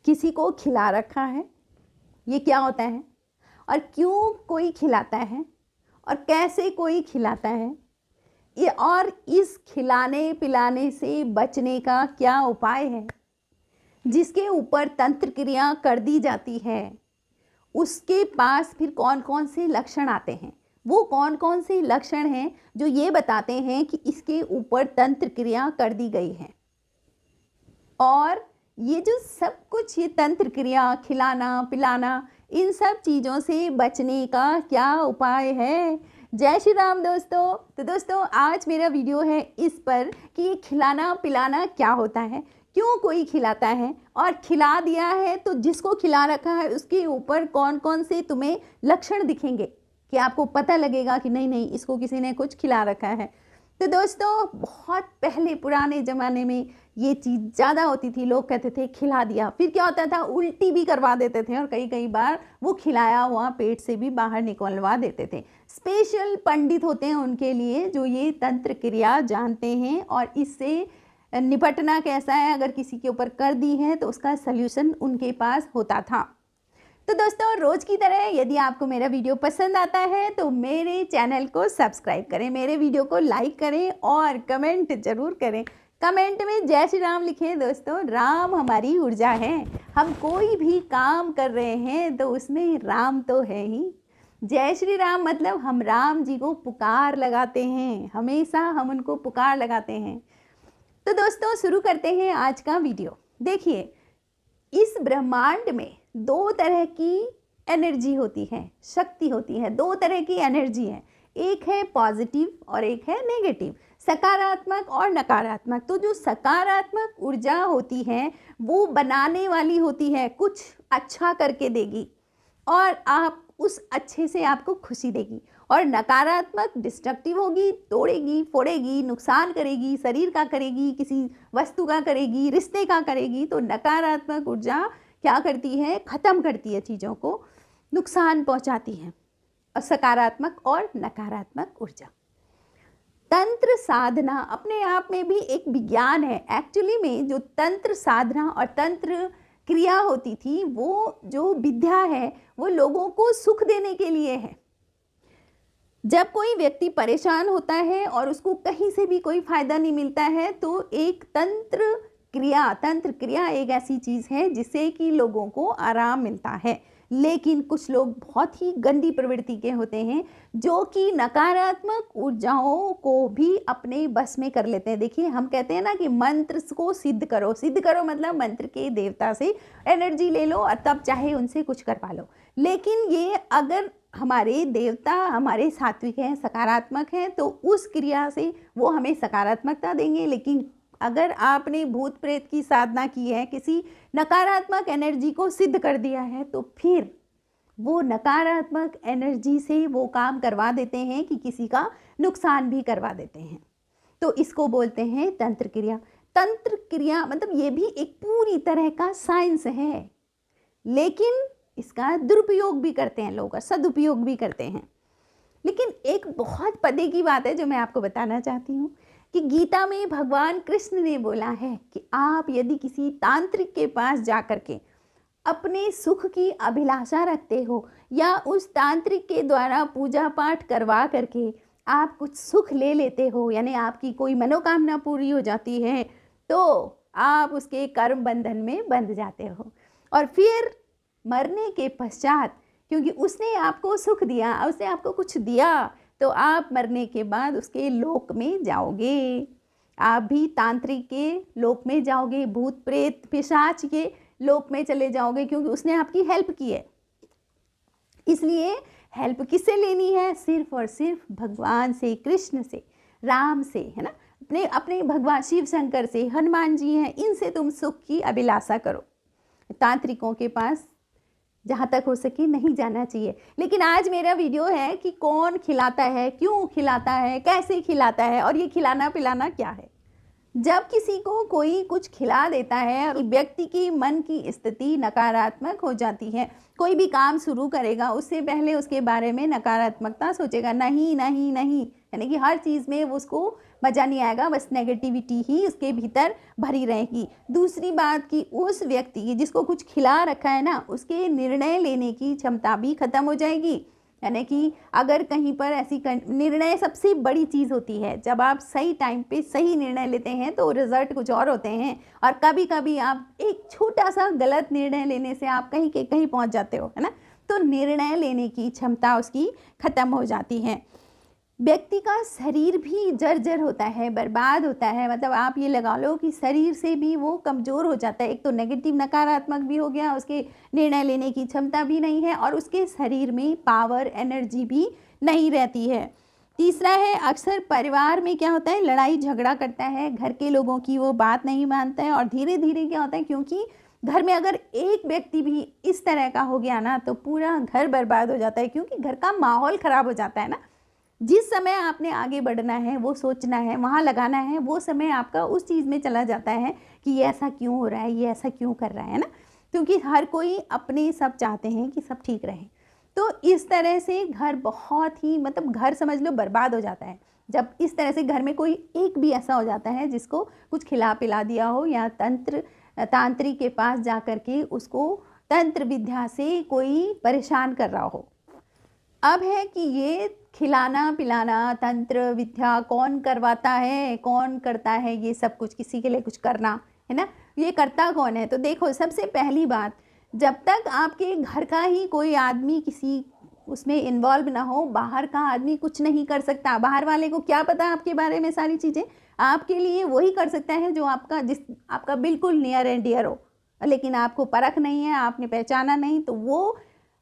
किसी को खिला रखा है, ये क्या होता है और क्यों कोई खिलाता है और कैसे कोई खिलाता है, ये और इस खिलाने पिलाने से बचने का क्या उपाय है, जिसके ऊपर तंत्र क्रिया कर दी जाती है, उसके पास फिर कौन कौन से लक्षण आते हैं, वो कौन कौन से लक्षण हैं जो ये बताते हैं कि इसके ऊपर तंत्र क्रिया कर दी गई है। और ये जो सब कुछ, ये तंत्र क्रिया, खिलाना पिलाना, इन सब चीज़ों से बचने का क्या उपाय है। जय श्री राम दोस्तों। तो दोस्तों, आज मेरा वीडियो है इस पर कि ये खिलाना पिलाना क्या होता है, क्यों कोई खिलाता है, और खिला दिया है तो जिसको खिला रखा है उसके ऊपर कौन कौन से तुम्हें लक्षण दिखेंगे कि आपको पता लगेगा कि नहीं नहीं, इसको किसी ने कुछ खिला रखा है। तो दोस्तों, बहुत पहले पुराने ज़माने में ये चीज़ ज़्यादा होती थी। लोग कहते थे खिला दिया, फिर क्या होता था, उल्टी भी करवा देते थे और कई कई बार वो खिलाया हुआ पेट से भी बाहर निकलवा देते थे। स्पेशल पंडित होते हैं उनके लिए जो ये तंत्र क्रिया जानते हैं और इससे निपटना कैसा है, अगर किसी के ऊपर कर दी है तो उसका सल्यूशन उनके पास होता था। तो दोस्तों, रोज़ की तरह यदि आपको मेरा वीडियो पसंद आता है तो मेरे चैनल को सब्सक्राइब करें, मेरे वीडियो को लाइक करें और कमेंट ज़रूर करें। कमेंट में जय श्री राम लिखें। दोस्तों, राम हमारी ऊर्जा है। हम कोई भी काम कर रहे हैं तो उसमें राम तो है ही। जय श्री राम मतलब हम राम जी को पुकार लगाते हैं, हमेशा हम उनको पुकार लगाते हैं। तो दोस्तों, शुरू करते हैं आज का वीडियो। देखिए, इस ब्रह्मांड में दो तरह की एनर्जी होती है, शक्ति होती है। दो तरह की एनर्जी है, एक है पॉजिटिव और एक है नेगेटिव, सकारात्मक और नकारात्मक। तो जो सकारात्मक ऊर्जा होती है वो बनाने वाली होती है, कुछ अच्छा करके देगी और आप उस अच्छे से आपको खुशी देगी। और नकारात्मक डिस्ट्रक्टिव होगी, तोड़ेगी फोड़ेगी, नुकसान करेगी, शरीर का करेगी, किसी वस्तु का करेगी, रिश्ते का करेगी। तो नकारात्मक ऊर्जा क्या करती है, ख़त्म करती है चीज़ों को, नुकसान पहुंचाती है। और सकारात्मक और नकारात्मक ऊर्जा। तंत्र साधना अपने आप में भी एक विज्ञान है। एक्चुअली में जो तंत्र साधना और तंत्र क्रिया होती थी, वो जो विद्या है वो लोगों को सुख देने के लिए है। जब कोई व्यक्ति परेशान होता है और उसको कहीं से भी कोई फायदा नहीं मिलता है तो एक तंत्र क्रिया एक ऐसी चीज़ है जिससे कि लोगों को आराम मिलता है। लेकिन कुछ लोग बहुत ही गंदी प्रवृत्ति के होते हैं जो कि नकारात्मक ऊर्जाओं को भी अपने बस में कर लेते हैं। देखिए, हम कहते हैं ना कि मंत्र को सिद्ध करो। सिद्ध करो मतलब मंत्र के देवता से एनर्जी ले लो और तब चाहे उनसे कुछ करवा लो। लेकिन ये अगर हमारे देवता हमारे सात्विक हैं, सकारात्मक हैं, तो उस क्रिया से वो हमें सकारात्मकता देंगे। लेकिन अगर आपने भूत प्रेत की साधना की है, किसी नकारात्मक एनर्जी को सिद्ध कर दिया है, तो फिर वो नकारात्मक एनर्जी से वो काम करवा देते हैं कि किसी का नुकसान भी करवा देते हैं। तो इसको बोलते हैं तंत्र क्रिया। तंत्र क्रिया मतलब ये भी एक पूरी तरह का साइंस है, लेकिन इसका दुरुपयोग भी करते हैं लोग और सदुपयोग भी करते हैं। लेकिन एक बहुत पते की बात है जो मैं आपको बताना चाहती हूँ कि गीता में भगवान कृष्ण ने बोला है कि आप यदि किसी तांत्रिक के पास जाकर के अपने सुख की अभिलाषा रखते हो या उस तांत्रिक के द्वारा पूजा पाठ करवा करके आप कुछ सुख ले लेते हो, यानी आपकी कोई मनोकामना पूरी हो जाती है, तो आप उसके कर्म बंधन में बंध जाते हो। और फिर मरने के पश्चात, क्योंकि उसने आपको सुख दिया, उसने आपको कुछ दिया, तो आप मरने के बाद उसके लोक में जाओगे। आप भी तांत्रिक के लोक में जाओगे, भूत प्रेत पिशाच के लोक में चले जाओगे, क्योंकि उसने आपकी हेल्प की है। इसलिए हेल्प किससे लेनी है? सिर्फ और सिर्फ भगवान से, कृष्ण से, राम से, है ना, अपने भगवान शिव शंकर से, हनुमान जी हैं, इनसे तुम सुख की अभिलाषा करो। तांत्रिकों के पास जहाँ तक हो सके नहीं जाना चाहिए। लेकिन आज मेरा वीडियो है कि कौन खिलाता है, क्यों खिलाता है, कैसे खिलाता है और ये खिलाना पिलाना क्या है। जब किसी को कोई कुछ खिला देता है और व्यक्ति की मन की स्थिति नकारात्मक हो जाती है, कोई भी काम शुरू करेगा उससे पहले उसके बारे में नकारात्मकता सोचेगा, नहीं नहीं नहीं, यानी कि हर चीज़ में उसको मज़ा नहीं आएगा, बस नेगेटिविटी ही उसके भीतर भरी रहेगी। दूसरी बात कि उस व्यक्ति की जिसको कुछ खिला रखा है ना, उसके निर्णय लेने की क्षमता भी खत्म हो जाएगी। यानी कि अगर कहीं पर ऐसी निर्णय सबसे बड़ी चीज़ होती है, जब आप सही टाइम पे सही निर्णय लेते हैं तो रिजल्ट कुछ और होते हैं, और कभी कभी आप एक छोटा सा गलत निर्णय लेने से आप कहीं के कहीं पहुंच जाते हो, है ना। तो निर्णय लेने की क्षमता उसकी ख़त्म हो जाती है। व्यक्ति का शरीर भी जर्जर होता है, बर्बाद होता है, मतलब आप ये लगा लो कि शरीर से भी वो कमज़ोर हो जाता है। एक तो नेगेटिव नकारात्मक भी हो गया, उसके निर्णय लेने की क्षमता भी नहीं है, और उसके शरीर में पावर एनर्जी भी नहीं रहती है। तीसरा है, अक्सर परिवार में क्या होता है, लड़ाई झगड़ा करता है, घर के लोगों की वो बात नहीं मानता है, और धीरे धीरे क्या होता है, क्योंकि घर में अगर एक व्यक्ति भी इस तरह का हो गया ना तो पूरा घर बर्बाद हो जाता है, क्योंकि घर का माहौल ख़राब हो जाता है ना। जिस समय आपने आगे बढ़ना है, वो सोचना है, वहाँ लगाना है, वो समय आपका उस चीज़ में चला जाता है कि ये ऐसा क्यों हो रहा है, ये ऐसा क्यों कर रहा है ना। क्योंकि हर कोई अपने सब चाहते हैं कि सब ठीक रहे। तो इस तरह से घर बहुत ही, मतलब घर समझ लो बर्बाद हो जाता है जब इस तरह से घर में कोई एक भी ऐसा हो जाता है जिसको कुछ खिला पिला दिया हो, या तांत्रिक के पास जा कर के उसको तंत्र विद्या से कोई परेशान कर रहा हो। अब है कि ये खिलाना पिलाना तंत्र विद्या कौन करवाता है, कौन करता है ये सब कुछ, किसी के लिए कुछ करना, है ना, ये करता कौन है। तो देखो, सबसे पहली बात, जब तक आपके घर का ही कोई आदमी किसी उसमें इन्वॉल्व ना हो, बाहर का आदमी कुछ नहीं कर सकता। बाहर वाले को क्या पता आपके बारे में सारी चीज़ें, आपके लिए वही कर सकता है जो आपका बिल्कुल नियर एंड डियर हो, लेकिन आपको परख नहीं है, आपने पहचाना नहीं, तो वो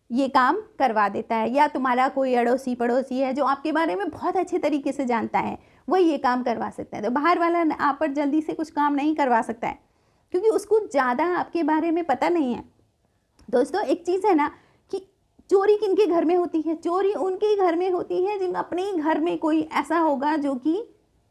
ये काम करवा देता है। या तुम्हारा कोई अड़ोसी पड़ोसी है जो आपके बारे में बहुत अच्छे तरीके से जानता है, वही ये काम करवा सकता है। तो बाहर वाला आप पर जल्दी से कुछ काम नहीं करवा सकता है, क्योंकि उसको ज़्यादा आपके बारे में पता नहीं है। दोस्तों, एक चीज़ है ना कि चोरी किनके घर में होती है, चोरी उनके घर में होती है जिन अपने ही घर में कोई ऐसा होगा जो कि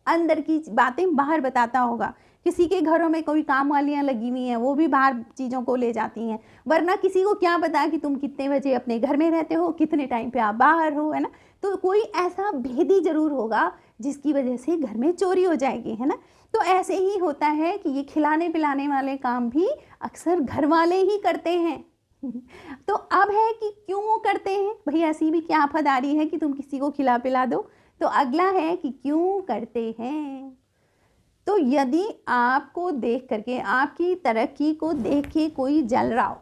अंदर की बातें बाहर बताता होगा। किसी के घरों में कोई काम वालियाँ लगी हुई हैं, वो भी बाहर चीज़ों को ले जाती हैं, वरना किसी को क्या पता कि तुम कितने बजे अपने घर में रहते हो, कितने टाइम पे आप बाहर हो, है ना। तो कोई ऐसा भेदी ज़रूर होगा जिसकी वजह से घर में चोरी हो जाएगी, है ना। तो ऐसे ही होता है कि ये खिलाने पिलाने वाले काम भी अक्सर घर वाले ही करते हैं। तो अब है कि क्यों वो करते हैं भाई, ऐसी भी क्या आफत आ रही है कि तुम किसी को खिला पिला दो। तो अगला है कि क्यों करते हैं। तो यदि आपको देख करके, आपकी तरक्की को देख के कोई जल रहा हो,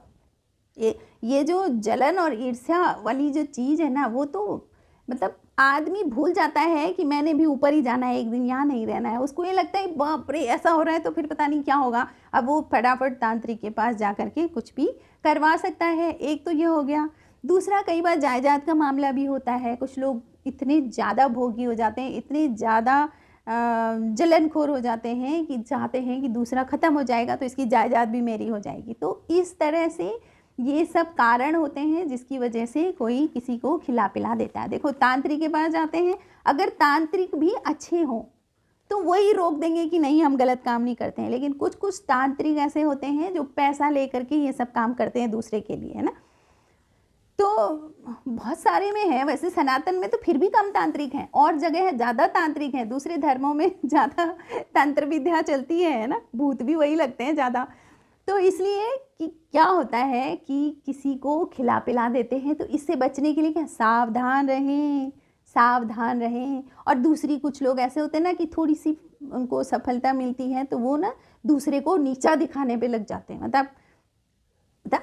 ये जो जलन और ईर्ष्या वाली जो चीज़ है ना, वो तो मतलब आदमी भूल जाता है कि मैंने भी ऊपर ही जाना है, एक दिन यहाँ नहीं रहना है। उसको ये लगता है बाप रे ऐसा हो रहा है तो फिर पता नहीं क्या होगा। अब वो फटाफट तांत्रिक के पास जा कर के कुछ भी करवा सकता है। एक तो ये हो गया। दूसरा, कई बार जायदाद का मामला भी होता है। कुछ लोग इतने ज़्यादा भोगी हो जाते हैं, इतने ज़्यादा जलनखोर हो जाते हैं कि चाहते हैं कि दूसरा ख़त्म हो जाएगा तो इसकी जायदाद भी मेरी हो जाएगी। तो इस तरह से ये सब कारण होते हैं जिसकी वजह से कोई किसी को खिला पिला देता है। देखो, तांत्रिक के पास जाते हैं, अगर तांत्रिक भी अच्छे हों तो वही रोक देंगे कि नहीं हम गलत काम नहीं करते हैं। लेकिन कुछ कुछ तांत्रिक ऐसे होते हैं जो पैसा लेकर के ये सब काम करते हैं दूसरे के लिए, है ना। तो बहुत सारे में है, वैसे सनातन में तो फिर भी कम तांत्रिक हैं, और जगह है ज़्यादा तांत्रिक हैं। दूसरे धर्मों में ज़्यादा तंत्र विद्या चलती है ना, भूत भी वही लगते हैं ज़्यादा। तो इसलिए कि क्या होता है कि किसी को खिला पिला देते हैं, तो इससे बचने के लिए क्या, सावधान रहें, सावधान रहें। और दूसरी, कुछ लोग ऐसे होते हैं ना कि थोड़ी सी उनको सफलता मिलती है तो वो ना दूसरे को नीचा दिखाने पे लग जाते हैं। मतलब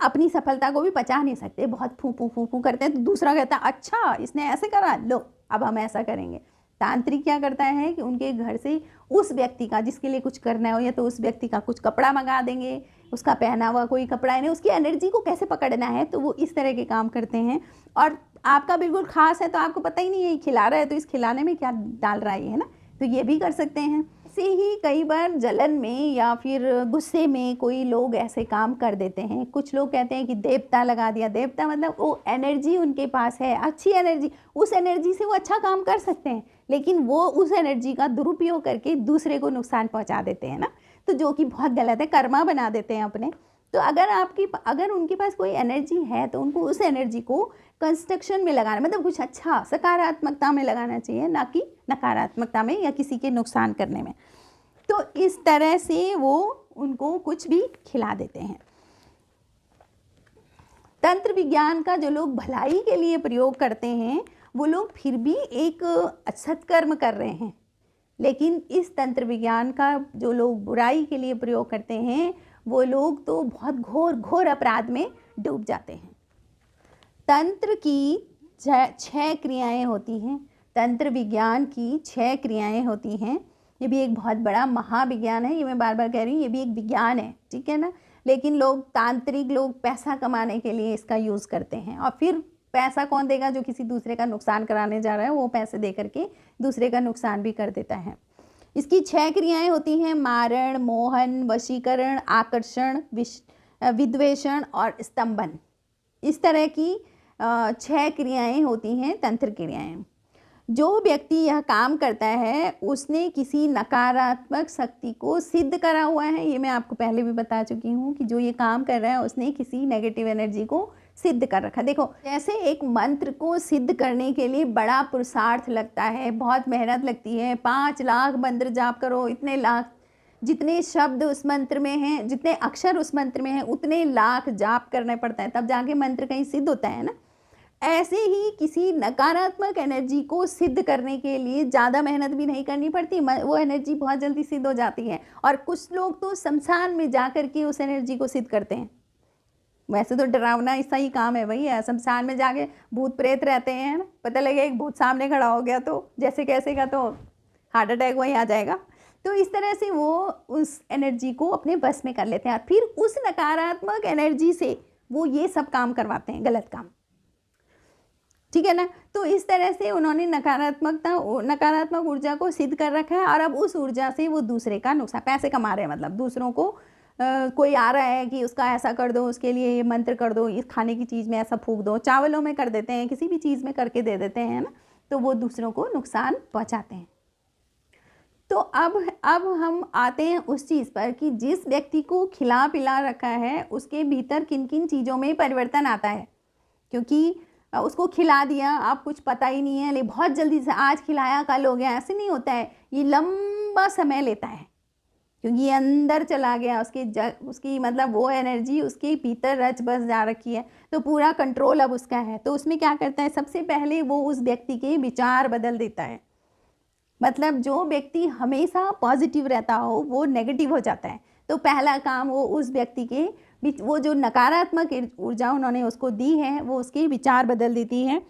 अपनी सफलता को भी पचा नहीं सकते, बहुत फूं फूं फूं फूं करते हैं। तो दूसरा कहता है अच्छा इसने ऐसे करा, लो अब हम ऐसा करेंगे। तांत्रिक क्या करता है कि उनके घर से उस व्यक्ति का, जिसके लिए कुछ करना हो, या तो उस व्यक्ति का कुछ कपड़ा मंगा देंगे, उसका पहना हुआ कोई कपड़ा है, उसकी एनर्जी को कैसे पकड़ना है, तो वो इस तरह के काम करते हैं। और आपका बिल्कुल खास है तो आपको पता ही नहीं है खिला रहा है तो इस खिलाने में क्या डाल रहा है, ना। तो ये भी कर सकते हैं। से ही कई बार जलन में या फिर गुस्से में कोई लोग ऐसे काम कर देते हैं। कुछ लोग कहते हैं कि देवता लगा दिया। देवता मतलब वो एनर्जी उनके पास है, अच्छी एनर्जी, उस एनर्जी से वो अच्छा काम कर सकते हैं, लेकिन वो उस एनर्जी का दुरुपयोग करके दूसरे को नुकसान पहुंचा देते हैं ना, तो जो कि बहुत गलत है, कर्मा बना देते हैं अपने। तो अगर उनके पास कोई एनर्जी है तो उनको उस एनर्जी को कंस्ट्रक्शन में लगाना, मतलब कुछ अच्छा सकारात्मकता में लगाना चाहिए, ना कि नकारात्मकता में या किसी के नुकसान करने में। तो इस तरह से वो उनको कुछ भी खिला देते हैं। तंत्र विज्ञान का जो लोग भलाई के लिए प्रयोग करते हैं वो लोग फिर भी एक सत्कर्म कर रहे हैं, लेकिन इस तंत्र विज्ञान का जो लोग बुराई के लिए प्रयोग करते हैं वो लोग तो बहुत घोर घोर अपराध में डूब जाते हैं। तंत्र की 6 क्रियाएं होती हैं, तंत्र विज्ञान की 6 क्रियाएं होती हैं। ये भी एक बहुत बड़ा महाविज्ञान है, ये मैं बार बार कह रही हूँ, ये भी एक विज्ञान है, ठीक है ना। लेकिन लोग, तांत्रिक लोग पैसा कमाने के लिए इसका यूज़ करते हैं, और फिर पैसा कौन देगा? जो किसी दूसरे का नुकसान कराने जा रहा है वो पैसे दे करके दूसरे का नुकसान भी कर देता है। इसकी 6 क्रियाएं होती हैं: मारण, मोहन, वशीकरण, आकर्षण, विद्वेषण और स्तंभन। इस तरह की 6 क्रियाएं होती हैं तंत्र क्रियाएं। जो व्यक्ति यह काम करता है उसने किसी नकारात्मक शक्ति को सिद्ध करा हुआ है। ये मैं आपको पहले भी बता चुकी हूँ कि जो ये काम कर रहा है उसने किसी नेगेटिव एनर्जी को सिद्ध कर रखा। देखो, जैसे एक मंत्र को सिद्ध करने के लिए बड़ा पुरुषार्थ लगता है, बहुत मेहनत लगती है। 5 लाख मंत्र जाप करो, इतने लाख, जितने शब्द उस मंत्र में हैं, जितने अक्षर उस मंत्र में हैं, उतने लाख जाप करने पड़ता है, तब जाके मंत्र कहीं सिद्ध होता है ना। ऐसे ही किसी नकारात्मक एनर्जी को सिद्ध करने के लिए ज़्यादा मेहनत भी नहीं करनी पड़ती, वो एनर्जी बहुत जल्दी सिद्ध हो जाती है। और कुछ लोग तो शमशान में जा कर के उस एनर्जी को सिद्ध करते हैं। वैसे तो डरावना ऐसा ही काम है भाई, शमशान में जाके भूत प्रेत रहते हैं ना, पता लगे एक भूत सामने खड़ा हो गया तो जैसे कैसे का तो हार्ट अटैक वहीं आ जाएगा। तो इस तरह से वो उस एनर्जी को अपने बस में कर लेते हैं, और फिर उस नकारात्मक एनर्जी से वो ये सब काम करवाते हैं, गलत काम, ठीक है ना। तो इस तरह से उन्होंने नकारात्मक ऊर्जा को सिद्ध कर रखा है, और अब उस ऊर्जा से वो दूसरे का नुकसान, पैसे कमा रहे हैं। मतलब दूसरों को कोई आ रहा है कि उसका ऐसा कर दो, उसके लिए ये मंत्र कर दो, इस खाने की चीज़ में ऐसा फूंक दो, चावलों में कर देते हैं, किसी भी चीज़ में करके दे देते हैं ना, तो वो दूसरों को नुकसान पहुंचाते हैं। तो अब हम आते हैं उस चीज़ पर कि जिस व्यक्ति को खिला पिला रखा है उसके भीतर किन किन चीज़ों में परिवर्तन आता है। क्योंकि उसको खिला दिया, आप कुछ पता ही नहीं है, लेकिन बहुत जल्दी से आज खिलाया कल हो गया, ऐसे नहीं होता है। ये लंबा समय लेता है, क्योंकि ये अंदर चला गया, उसकी मतलब वो एनर्जी उसके भीतर रच बस जा रखी है, तो पूरा कंट्रोल अब उसका है। तो उसमें क्या करता है, सबसे पहले वो उस व्यक्ति के विचार बदल देता है। मतलब जो व्यक्ति हमेशा पॉजिटिव रहता हो वो नेगेटिव हो जाता है। तो पहला काम वो उस व्यक्ति के वो जो नकारात्मक ऊर्जा उन्होंने उसको दी है वो उसके विचार बदल देती है।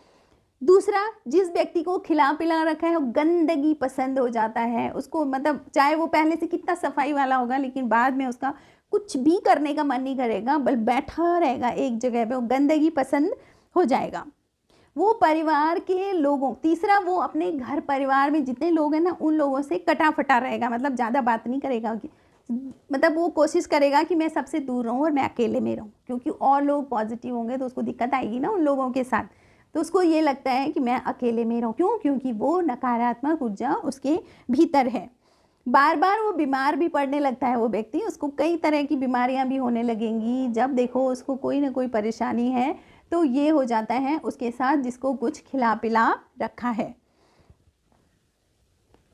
दूसरा, जिस व्यक्ति को खिला पिला रखा है वो गंदगी पसंद हो जाता है उसको, मतलब चाहे वो पहले से कितना सफाई वाला होगा लेकिन बाद में उसका कुछ भी करने का मन नहीं करेगा, बल बैठा रहेगा एक जगह पे, वो गंदगी पसंद हो जाएगा। वो परिवार के लोगों, तीसरा वो अपने घर परिवार में जितने लोग हैं ना उन लोगों से कटा फटा रहेगा, मतलब ज़्यादा बात नहीं करेगा, मतलब वो कोशिश करेगा कि मैं सबसे दूर रहूं और मैं अकेले में रहूं, क्योंकि और लोग पॉजिटिव होंगे तो उसको दिक्कत आएगी ना उन लोगों के साथ। तो उसको ये लगता है कि मैं अकेले में रहूं, क्यों? क्योंकि वो नकारात्मक ऊर्जा उसके भीतर है। बार बार वो बीमार भी पड़ने लगता है वो व्यक्ति, उसको कई तरह की बीमारियां भी होने लगेंगी। जब देखो उसको कोई ना कोई परेशानी है तो ये हो जाता है उसके साथ जिसको कुछ खिला पिला रखा है।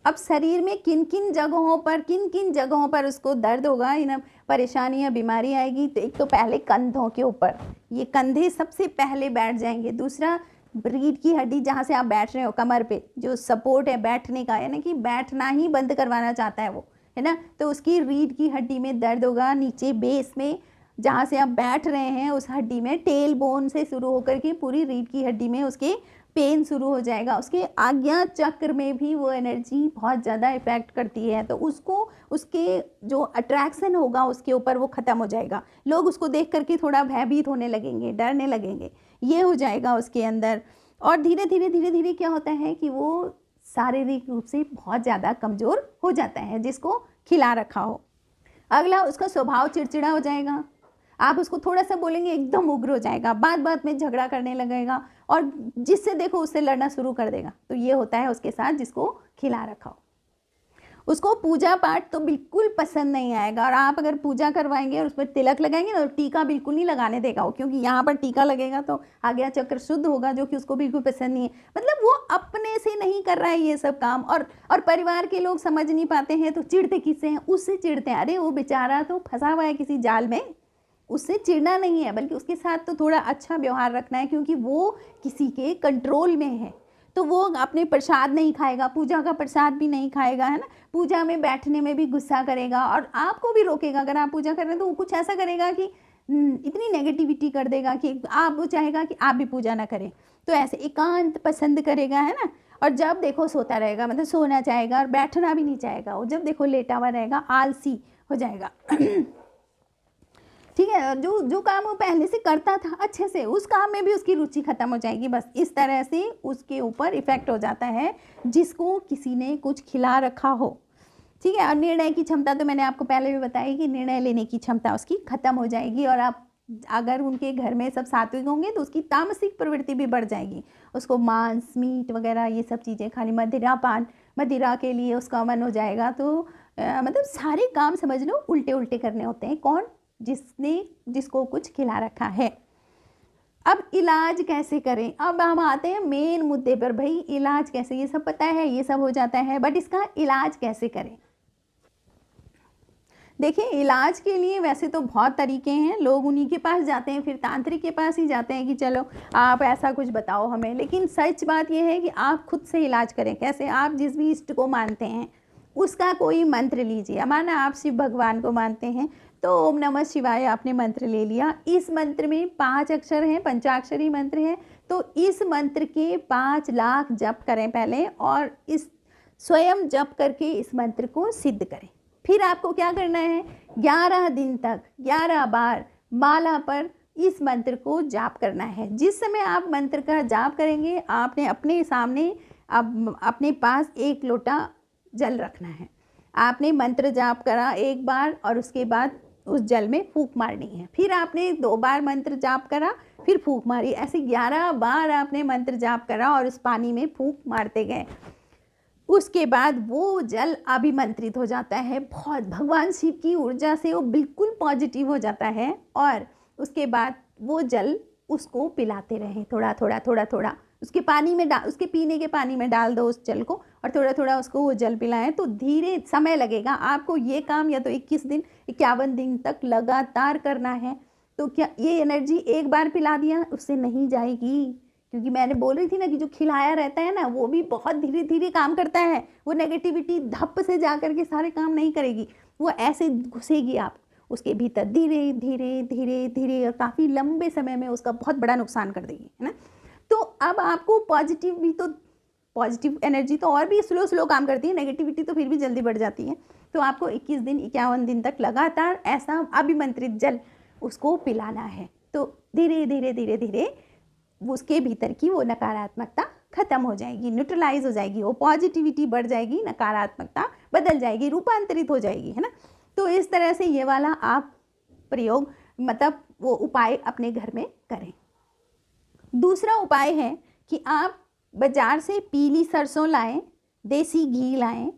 अब शरीर में किन किन जगहों पर उसको दर्द होगा, इन परेशानी या बीमारी आएगी। तो एक तो पहले कंधों के ऊपर, ये कंधे सबसे पहले बैठ जाएंगे। दूसरा, रीढ़ की हड्डी जहाँ से आप बैठ रहे हो, कमर पे जो सपोर्ट है बैठने का, यानी कि बैठना ही बंद करवाना चाहता है वो, है ना, तो उसकी रीढ़ की हड्डी में दर्द होगा। नीचे बेस में जहाँ से आप बैठ रहे हैं उस हड्डी में, टेल बोन से शुरू होकर के पूरी रीढ़ की हड्डी में उसके पेन शुरू हो जाएगा। उसके आज्ञा चक्र में भी वो एनर्जी बहुत ज़्यादा इफेक्ट करती है, तो उसको उसके जो अट्रैक्शन होगा उसके ऊपर वो ख़त्म हो जाएगा। लोग उसको देख करके थोड़ा भयभीत होने लगेंगे, डरने लगेंगे, ये हो जाएगा उसके अंदर। और धीरे धीरे क्या होता है कि वो शारीरिक रूप से बहुत ज़्यादा कमज़ोर हो जाता है जिसको खिला रखा हो। अगला, उसका स्वभाव चिड़चिड़ा हो जाएगा। आप उसको थोड़ा सा बोलेंगे एकदम उग्र हो जाएगा, बात बात में झगड़ा करने लगेगा और जिससे देखो उससे लड़ना शुरू कर देगा। तो ये होता है उसके साथ जिसको खिला रखा हो। उसको पूजा पाठ तो बिल्कुल पसंद नहीं आएगा, और आप अगर पूजा करवाएंगे और उसमें तिलक लगाएंगे ना तो टीका बिल्कुल नहीं लगाने देगा वो, क्योंकि यहाँ पर टीका लगेगा तो आज्ञा चक्र शुद्ध होगा, जो कि उसको बिल्कुल पसंद नहीं है। मतलब वो अपने से नहीं कर रहा है ये सब काम, और परिवार के लोग समझ नहीं पाते हैं तो चिढ़ते किससे हैं? उससे चिढ़ते हैं। अरे वो बेचारा तो फंसा हुआ है किसी जाल में, उससे चिढ़ना नहीं है, बल्कि उसके साथ तो थोड़ा अच्छा व्यवहार रखना है, क्योंकि वो किसी के कंट्रोल में है। तो वो अपने प्रसाद नहीं खाएगा, पूजा का प्रसाद भी नहीं खाएगा, है ना। पूजा में बैठने में भी गुस्सा करेगा और आपको भी रोकेगा। अगर आप पूजा कर रहे हैं तो वो कुछ ऐसा करेगा कि इतनी नेगेटिविटी कर देगा कि आप, वो चाहेगा कि आप भी पूजा ना करें। तो ऐसे एकांत पसंद करेगा, है ना। और जब देखो सोता रहेगा, मतलब सोना चाहेगा और बैठना भी नहीं चाहेगा। वो जब देखो लेटा हुआ रहेगा, आलसी हो जाएगा। ठीक है, जो काम वो पहले से करता था अच्छे से, उस काम में भी उसकी रुचि खत्म हो जाएगी। बस इस तरह से उसके ऊपर इफेक्ट हो जाता है जिसको किसी ने कुछ खिला रखा हो। ठीक है, और निर्णय की क्षमता तो मैंने आपको पहले भी बताई कि निर्णय लेने की क्षमता उसकी खत्म हो जाएगी। और आप अगर उनके घर में सब सात्विक होंगे तो उसकी तामसिक प्रवृत्ति भी बढ़ जाएगी। उसको मांस, मीट वगैरह ये सब चीज़ें खाली, मदिरा के लिए उसका मन हो जाएगा। तो मतलब सारे काम समझ लो उल्टे उल्टे करने होते हैं। कौन? जिसको कुछ खिला रखा है। अब इलाज कैसे करें? अब हम आते हैं मेन मुद्दे पर। भाई इलाज कैसे? ये सब पता है, ये सब हो जाता है, बट इसका इलाज कैसे करें? देखिए, इलाज के लिए वैसे तो बहुत तरीके हैं, लोग उन्हीं के पास जाते हैं, फिर तांत्रिक के पास ही जाते हैं कि चलो आप ऐसा कुछ बताओ हमें। लेकिन सच बात यह है कि आप खुद से इलाज करें। कैसे? आप जिस भी इष्ट को मानते हैं उसका कोई मंत्र लीजिए। माना आप शिव भगवान को मानते हैं तो ओम नमः शिवाय आपने मंत्र ले लिया। इस मंत्र में 5 अक्षर हैं, पंचाक्षरी मंत्र है। तो इस मंत्र के 5 लाख जप करें पहले, और इस स्वयं जप करके इस मंत्र को सिद्ध करें। फिर आपको क्या करना है? 11 दिन तक 11 बार माला पर इस मंत्र को जाप करना है। जिस समय आप मंत्र का जाप करेंगे, आपने अपने सामने अब अपने पास 1 लोटा जल रखना है। आपने मंत्र जाप करा एक बार और उसके बाद उस जल में फूंक मारनी है। फिर आपने 2 बार मंत्र जाप करा, फिर फूंक मारी। ऐसे 11 बार आपने मंत्र जाप करा और उस पानी में फूंक मारते गए। उसके बाद वो जल अभिमंत्रित हो जाता है, बहुत भगवान शिव की ऊर्जा से वो बिल्कुल पॉजिटिव हो जाता है। और उसके बाद वो जल उसको पिलाते रहें, थोड़ा थोड़ा थोड़ा थोड़ा उसके पानी में उसके पीने के पानी में डाल दो उस जल को, और थोड़ा थोड़ा उसको वो जल पिलाएं। तो धीरे समय लगेगा आपको ये काम, या तो 21 दिन 51 दिन तक लगातार करना है। तो क्या ये एनर्जी एक बार पिला दिया उससे नहीं जाएगी, क्योंकि मैंने बोल रही थी ना कि जो खिलाया रहता है ना वो भी बहुत धीरे धीरे काम करता है। वो नेगेटिविटी धप से जा कर के सारे काम नहीं करेगी, वो ऐसे घुसेगी आप उसके भीतर धीरे धीरे धीरे धीरे, और काफ़ी लंबे समय में उसका बहुत बड़ा नुकसान कर देगी, है ना। तो अब आपको पॉजिटिव एनर्जी तो और भी स्लो काम करती है, नेगेटिविटी तो फिर भी जल्दी बढ़ जाती है। तो आपको 21 दिन 51 दिन तक लगातार ऐसा अभिमंत्रित जल उसको पिलाना है। तो धीरे धीरे धीरे धीरे उसके भीतर की वो नकारात्मकता खत्म हो जाएगी, न्यूट्रलाइज हो जाएगी, वो पॉजिटिविटी बढ़ जाएगी, नकारात्मकता बदल जाएगी, रूपांतरित हो जाएगी, है ना। तो इस तरह से ये वाला आप प्रयोग, मतलब वो उपाय अपने घर में करें। दूसरा उपाय है कि आप बाज़ार से पीली सरसों लाएं, देसी घी लाएं,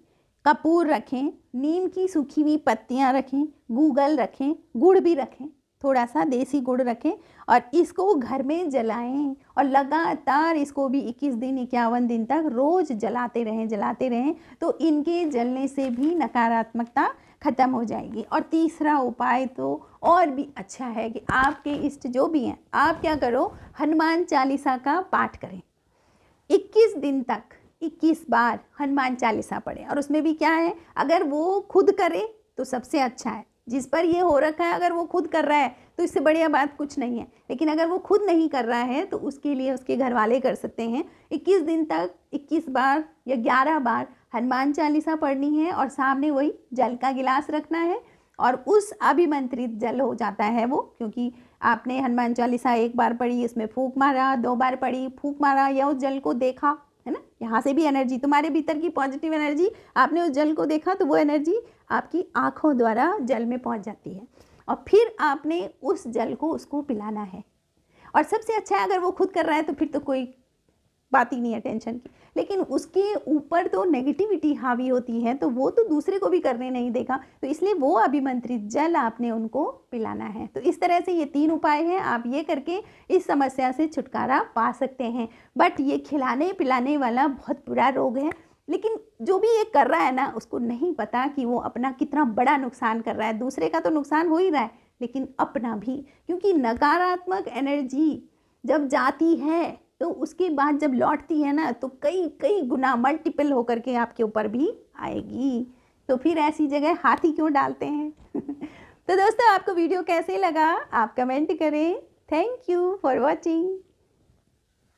कपूर रखें, नीम की सूखी हुई पत्तियां रखें, गूगल रखें, गुड़ भी रखें, थोड़ा सा देसी गुड़ रखें, और इसको घर में जलाएं। और लगातार इसको भी 21 दिन 51 दिन तक रोज़ जलाते रहें। तो इनके जलने से भी नकारात्मकता ख़त्म हो जाएगी। और तीसरा उपाय तो और भी अच्छा है कि आपके इष्ट जो भी हैं, आप क्या करो, हनुमान चालीसा का पाठ करें। 21 दिन तक 21 बार हनुमान चालीसा पढ़े। और उसमें भी क्या है, अगर वो खुद करे तो सबसे अच्छा है। जिस पर ये हो रखा है अगर वो खुद कर रहा है तो इससे बढ़िया बात कुछ नहीं है। लेकिन अगर वो खुद नहीं कर रहा है तो उसके लिए उसके घर वाले कर सकते हैं। 21 दिन तक 21 बार या 11 बार हनुमान चालीसा पढ़नी है, और सामने वही जल का गिलास रखना है, और उस अभिमंत्रित जल हो जाता है वो, क्योंकि आपने हनुमान चालीसा 1 बार पढ़ी, इसमें फूंक मारा, 2 बार पढ़ी, फूंक मारा, या उस जल को देखा, है ना। यहाँ से भी एनर्जी, तुम्हारे भीतर की पॉजिटिव एनर्जी, आपने उस जल को देखा तो वो एनर्जी आपकी आँखों द्वारा जल में पहुँच जाती है और फिर आपने उस जल को उसको पिलाना है। और सबसे अच्छा है अगर वो खुद कर रहा है तो फिर तो कोई बात ही नहीं है टेंशन की, लेकिन उसके ऊपर तो नेगेटिविटी हावी होती है तो वो तो दूसरे को भी करने नहीं देगा, तो इसलिए वो अभिमंत्रित जल आपने उनको पिलाना है। तो इस तरह से ये 3 उपाय हैं, आप ये करके इस समस्या से छुटकारा पा सकते हैं। बट ये खिलाने पिलाने वाला बहुत बुरा रोग है, लेकिन जो भी ये कर रहा है ना उसको नहीं पता कि वो अपना कितना बड़ा नुकसान कर रहा है। दूसरे का तो नुकसान हो ही रहा है लेकिन अपना भी, क्योंकि नकारात्मक एनर्जी जब जाती है तो उसके बाद जब लौटती है ना तो कई कई गुना मल्टीपल होकर के आपके ऊपर भी आएगी। तो फिर ऐसी जगह हाथी क्यों डालते हैं। तो दोस्तों आपको वीडियो कैसे लगा आप कमेंट करें। Thank you for watching.